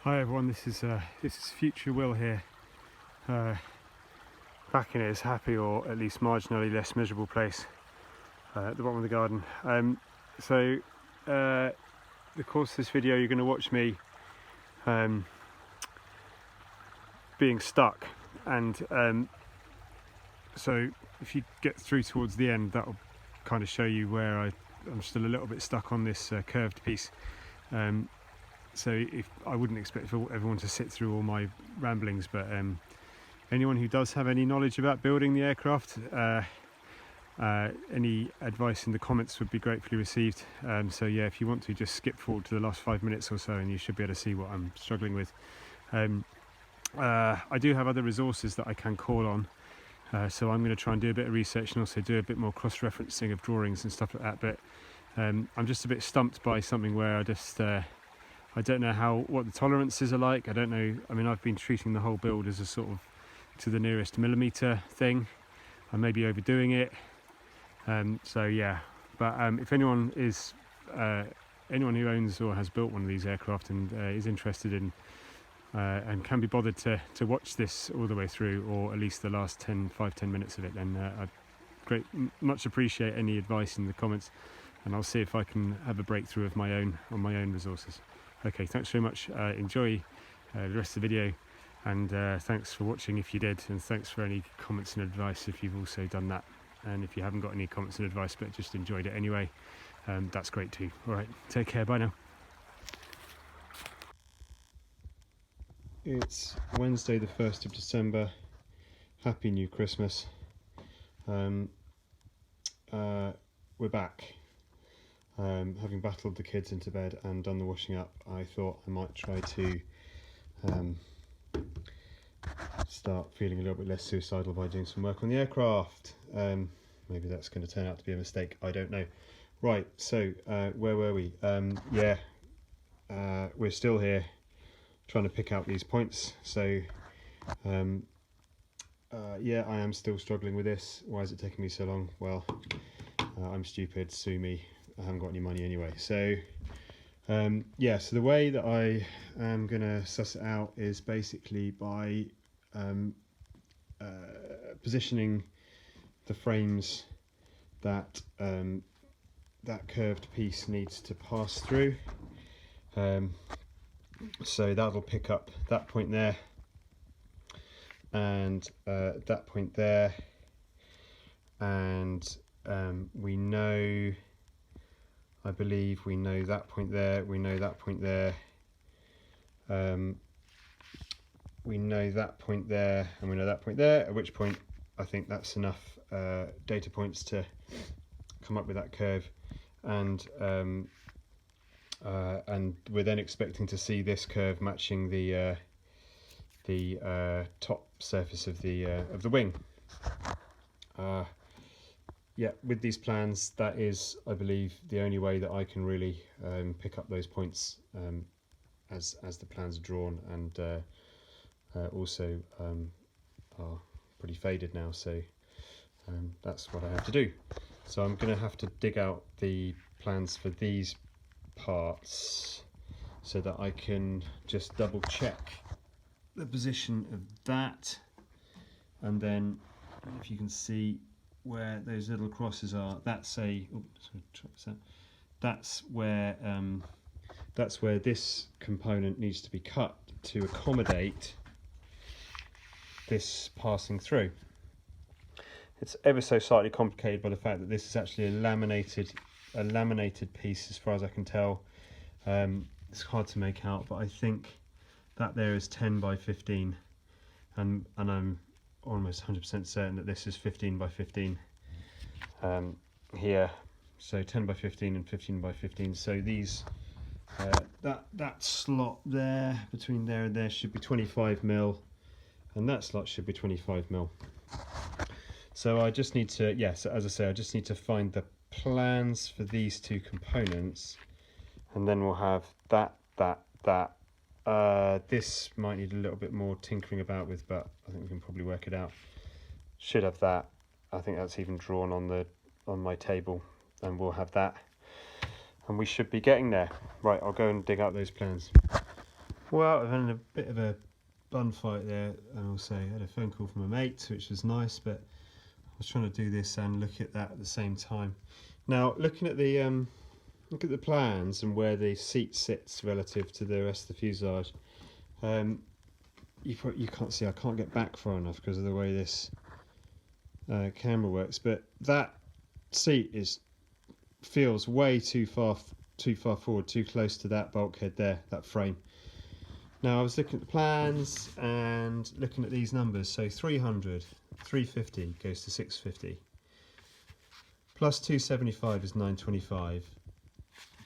Hi everyone, this is future Will here, back in his happy or at least marginally less miserable place at the bottom of the garden. The course of this video you're going to watch me being stuck, and so if you get through towards the end, that'll kind of show you where I'm still a little bit stuck on this curved piece. So if I wouldn't expect everyone to sit through all my ramblings, but anyone who does have any knowledge about building the aircraft, any advice in the comments would be gratefully received. So yeah, if you want to, just skip forward to the last 5 minutes or so and you should be able to see what I'm struggling with. I do have other resources that I can call on, so I'm going to try and do a bit of research and also do a bit more cross-referencing of drawings and stuff like that, but I'm just a bit stumped by something where I don't know what the tolerances are like. I don't know. I mean, I've been treating the whole build as a sort of to the nearest millimetre thing. I may be overdoing it. So yeah, but if anyone who owns or has built one of these aircraft and is interested in and can be bothered to watch this all the way through, or at least the last 5-10 minutes of it, then I'd much appreciate any advice in the comments, and I'll see if I can have a breakthrough of my own on my own resources. Okay, thanks very much. Enjoy the rest of the video, and thanks for watching if you did, and thanks for any comments and advice if you've also done that. And if you haven't got any comments and advice but just enjoyed it anyway, that's great too. Alright, take care, bye now. It's Wednesday the 1st of December. Happy New Christmas. We're back. Having battled the kids into bed and done the washing up, I thought I might try to start feeling a little bit less suicidal by doing some work on the aircraft. Maybe that's going to turn out to be a mistake, I don't know. Right, so where were we? We're still here trying to pick out these points. So yeah, I am still struggling with this. Why is it taking me so long? Well, I'm stupid, sue me. I haven't got any money anyway. So yeah, so the way that I am going to suss it out is basically by positioning the frames that that curved piece needs to pass through. So that'll pick up that point there and that point there, and we know, I believe we know that point there, we know that point there, we know that point there, and we know that point there, at which point I think that's enough data points to come up with that curve, and we're then expecting to see this curve matching the top surface of the wing. Yeah, with these plans, that is, I believe, the only way that I can really pick up those points as the plans are drawn, and also are pretty faded now, so that's what I have to do. So I'm going to have to dig out the plans for these parts so that I can just double check the position of that, and then if you can see where those little crosses are, that's where this component needs to be cut to accommodate this passing through. It's ever so slightly complicated by the fact that this is actually a laminated piece as far as I can tell. It's hard to make out, but I think that there is 10 by 15, and I'm almost 100% certain that this is 15 by 15 here. So 10 by 15 and 15 by 15. So these that slot there, between there and there, should be 25mm, and that slot should be 25mm. So I just need to, yes, as I say, I just need to find the plans for these two components, and then we'll have that. This might need a little bit more tinkering about with, but I think we can probably work it out. Should have that. I think that's even drawn on my table, and we'll have that, and we should be getting there. Right, I'll go and dig out those plans. Well, I've had a bit of a bun fight there, and also had a phone call from a mate, which was nice, but I was trying to do this and look at that at the same time. Now, looking at the plans and where the seat sits relative to the rest of the fuselage, you can't see. I can't get back far enough because of the way this camera works. But that seat feels way too far forward, too close to that bulkhead there, that frame. Now I was looking at the plans and looking at these numbers. So 300, 350 goes to 650. Plus 275 is 925.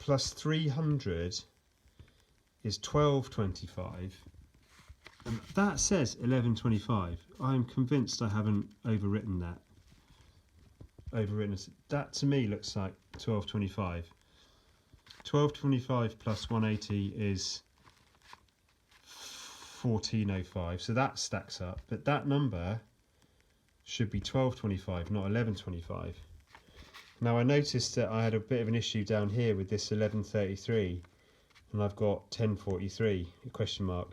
Plus 300 is 1225. And that says 1125. I'm convinced I haven't overwritten that. That to me looks like 1225. 1225 plus 180 is 1405, so that stacks up, but that number should be 1225, not 1125. Now I noticed that I had a bit of an issue down here with this 1133, and I've got 1043 question mark,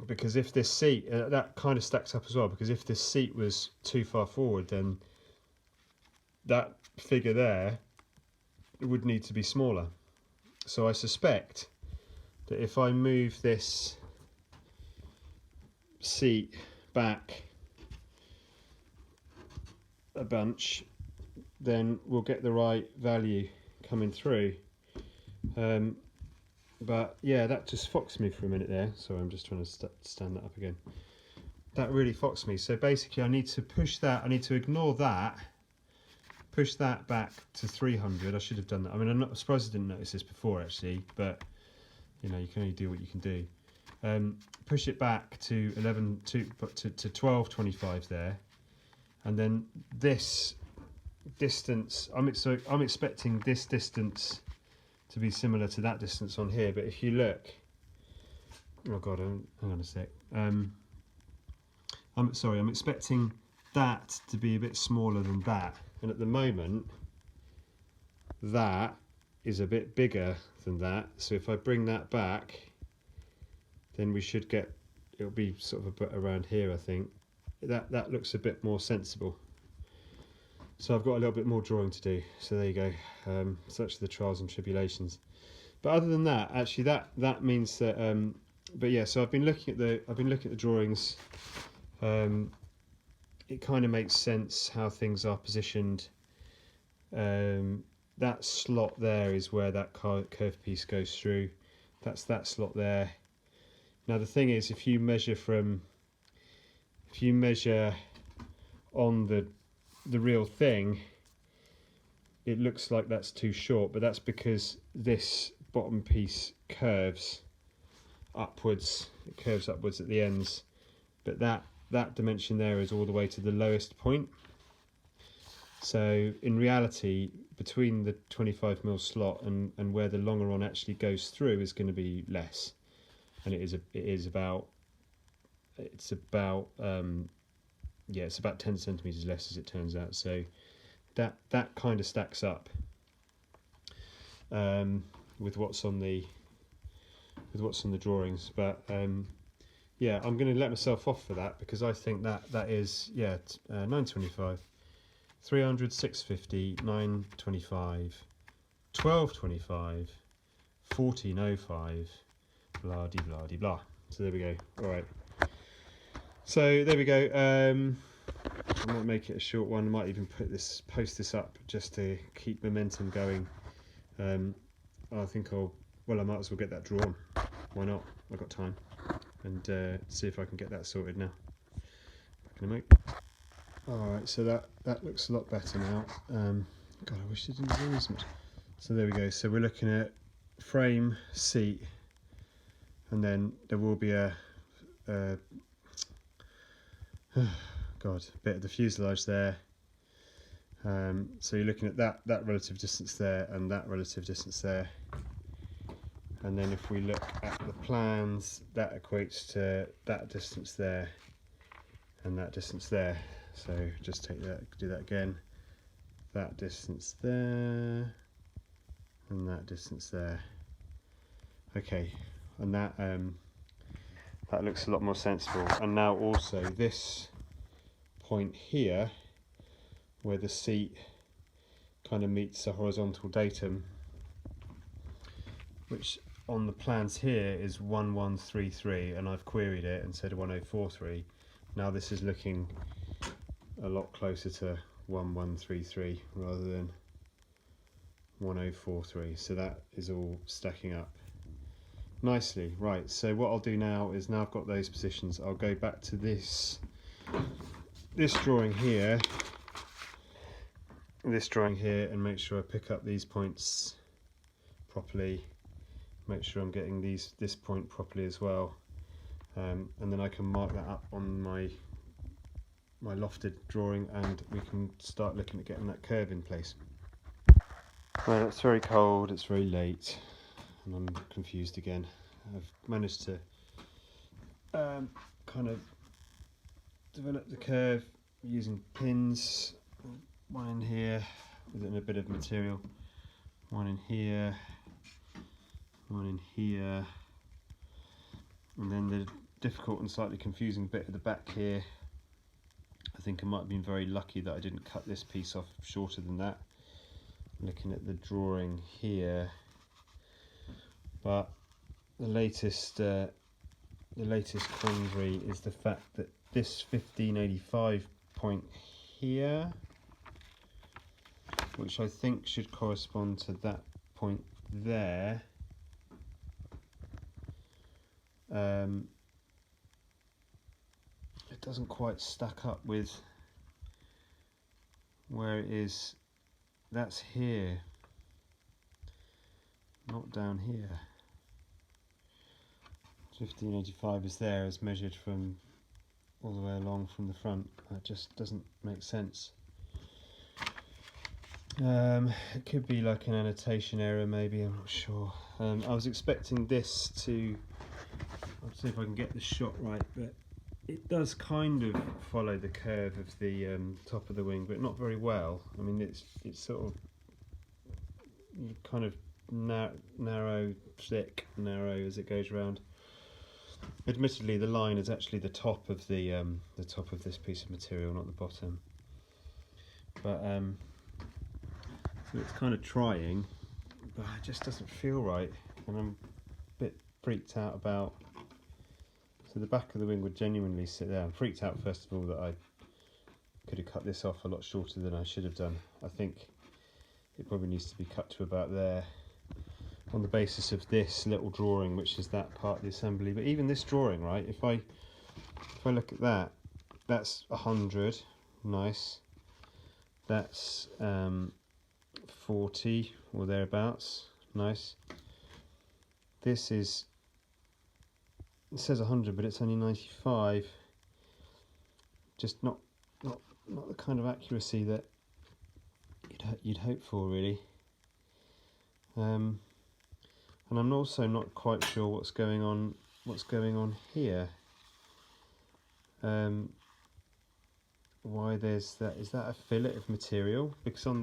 because if this seat that kind of stacks up as well, because if this seat was too far forward, then that figure there would need to be smaller. So I suspect that if I move this seat back a bunch, then we'll get the right value coming through. But yeah, that just foxed me for a minute there. Sorry, I'm just trying to stand that up again. That really foxed me. So basically I need to push that, I need to ignore that, push that back to 300. I should have done that. I mean, I'm not surprised I didn't notice this before actually, but you know, you can only do what you can do. Push it back to 1225 there, and then this distance. I'm expecting this distance to be similar to that distance on here. But if you look, oh god, hang on a sec. I'm expecting that to be a bit smaller than that, and at the moment, that is a bit bigger than that. So if I bring that back, then we should get, it'll be sort of a bit around here, I think. That looks a bit more sensible. So I've got a little bit more drawing to do. So there you go. Such are the trials and tribulations. But other than that, actually, that means that. But yeah, so I've been looking at the drawings. It kind of makes sense how things are positioned. That slot there is where that curved piece goes through. That's that slot there. Now the thing is, if you measure on the real thing, it looks like that's too short, but that's because this bottom piece curves upwards. It curves upwards at the ends, but that dimension there is all the way to the lowest point. So in reality, between the 25mm slot and where the longeron actually goes through is going to be less, and it's about 10 centimeters less, as it turns out. So that kind of stacks up with what's on the drawings. But yeah, I'm going to let myself off for that, because I think that is 925. 300, 650, 925, 1225, 1405, blah de blah de blah. So there we go. All right. So there we go. I might make it a short one. I might even post this up just to keep momentum going. I think I might as well get that drawn. Why not? I've got time, and see if I can get that sorted now. Back in a minute. Alright, so that looks a lot better now. God, I wish it didn't do as much. So there we go. So we're looking at frame, seat, and then there will be a bit of the fuselage there. So you're looking at that relative distance there and that relative distance there. And then if we look at the plans, that equates to that distance there and that distance there. So just take that, do that again. That distance there and that distance there. Okay, and that looks a lot more sensible. And now also this point here, where the seat kind of meets the horizontal datum, which on the plans here is 1133, and I've queried it and said 1043. Now this is looking a lot closer to 1133 rather than 1043, so that is all stacking up nicely. Right, so what I'll do now is, now I've got those positions, I'll go back to this drawing here, and make sure I pick up these points properly, make sure I'm getting this point properly as well, and then I can mark that up on my lofted drawing, and we can start looking at getting that curve in place. Well, it's very cold, it's very late, and I'm confused again. I've managed to kind of develop the curve using pins, one in here within a bit of material, one in here, one in here, and then the difficult and slightly confusing bit at the back here. I think I might have been very lucky that I didn't cut this piece off shorter than that, looking at the drawing here, but the latest quandary is the fact that this 1585 point here, which I think should correspond to that point there, it doesn't quite stack up with where it is. That's here, not down here. 1585 is there as measured from all the way along from the front. That just doesn't make sense. It could be like an annotation error maybe, I'm not sure. I was expecting this to, I'll see if I can get the shot right, but it does kind of follow the curve of the top of the wing, but not very well. I mean, it's sort of kind of narrow, thick, narrow as it goes around. Admittedly, the line is actually the top of the top of this piece of material, not the bottom. But so it's kind of trying, but it just doesn't feel right, and I'm a bit freaked out about. So the back of the wing would genuinely sit there. I'm freaked out first of all that I could have cut this off a lot shorter than I should have done. I think it probably needs to be cut to about there, on the basis of this little drawing, which is that part of the assembly. But even this drawing, right, if I look at that, that's 100, nice. That's 40 or thereabouts, nice. This is, it says 100, but it's only 95. Just not the kind of accuracy that you'd hope for, really. And I'm also not quite sure what's going on here. Why there's that? Is that a fillet of material? Because on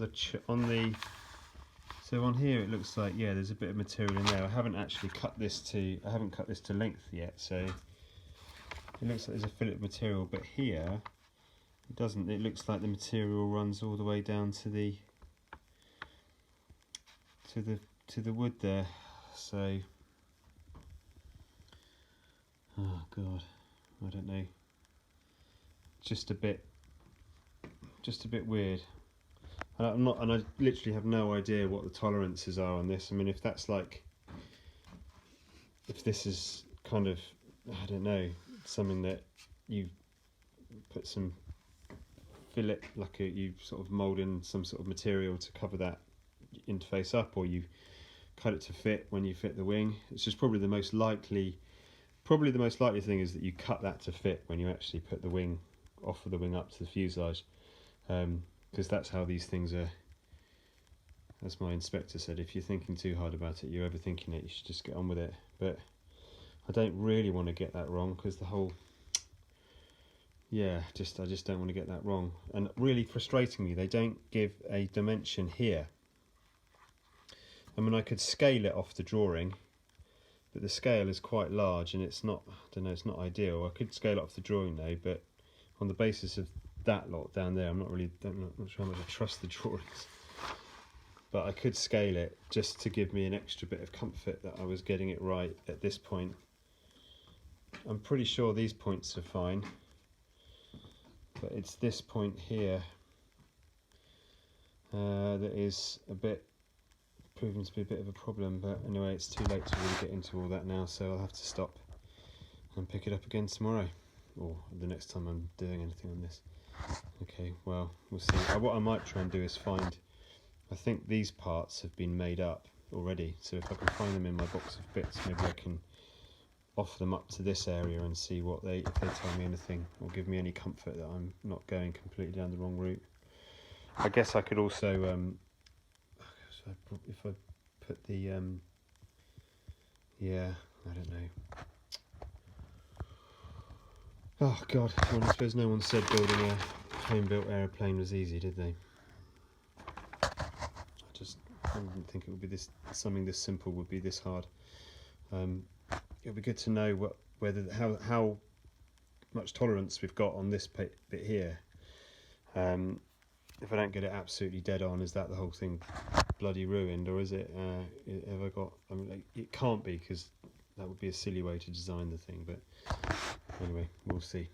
here it looks like, yeah, there's a bit of material in there. I haven't actually cut this to length yet, so it looks like there's a fillet of material. But here it doesn't. It looks like the material runs all the way down to the wood there. So, oh god, I don't know. Just a bit weird. And I literally have no idea what the tolerances are on this. I mean, if this is kind of, I don't know, something that you put some fillet, like you sort of mould in some sort of material to cover that interface up, or you cut it to fit when you fit the wing. It's just probably the most likely thing is that you cut that to fit when you actually put the wing off of the wing up to the fuselage, because that's how these things are. As my inspector said, if you're thinking too hard about it, you're overthinking it, you should just get on with it. But I don't really want to get that wrong, because the whole, yeah, I just don't want to get that wrong. And really frustratingly, they don't give a dimension here. I mean, I could scale it off the drawing, but the scale is quite large and it's not, I don't know, it's not ideal. I could scale up the drawing though, but on the basis of that lot down there, I'm not sure how much I trust the drawings. But I could scale it just to give me an extra bit of comfort that I was getting it right at this point. I'm pretty sure these points are fine, but it's this point here that is a bit proving to be a bit of a problem. But anyway, it's too late to really get into all that now, so I'll have to stop and pick it up again tomorrow, or the next time I'm doing anything on this. Okay, well, we'll see. What I might try and do is find, I think these parts have been made up already, so if I can find them in my box of bits, maybe I can offer them up to this area and see what if they tell me anything or give me any comfort that I'm not going completely down the wrong route. I guess I could also, if I put the, yeah, I don't know. Oh God, well, I suppose no one said building a home-built aeroplane was easy, did they? I didn't think it would be something this simple would be this hard. It'll be good to know how much tolerance we've got on this bit here. If I don't get it absolutely dead on, is that the whole thing bloody ruined, or is it? Have I got? I mean, it can't be, because that would be a silly way to design the thing. But anyway, we'll see.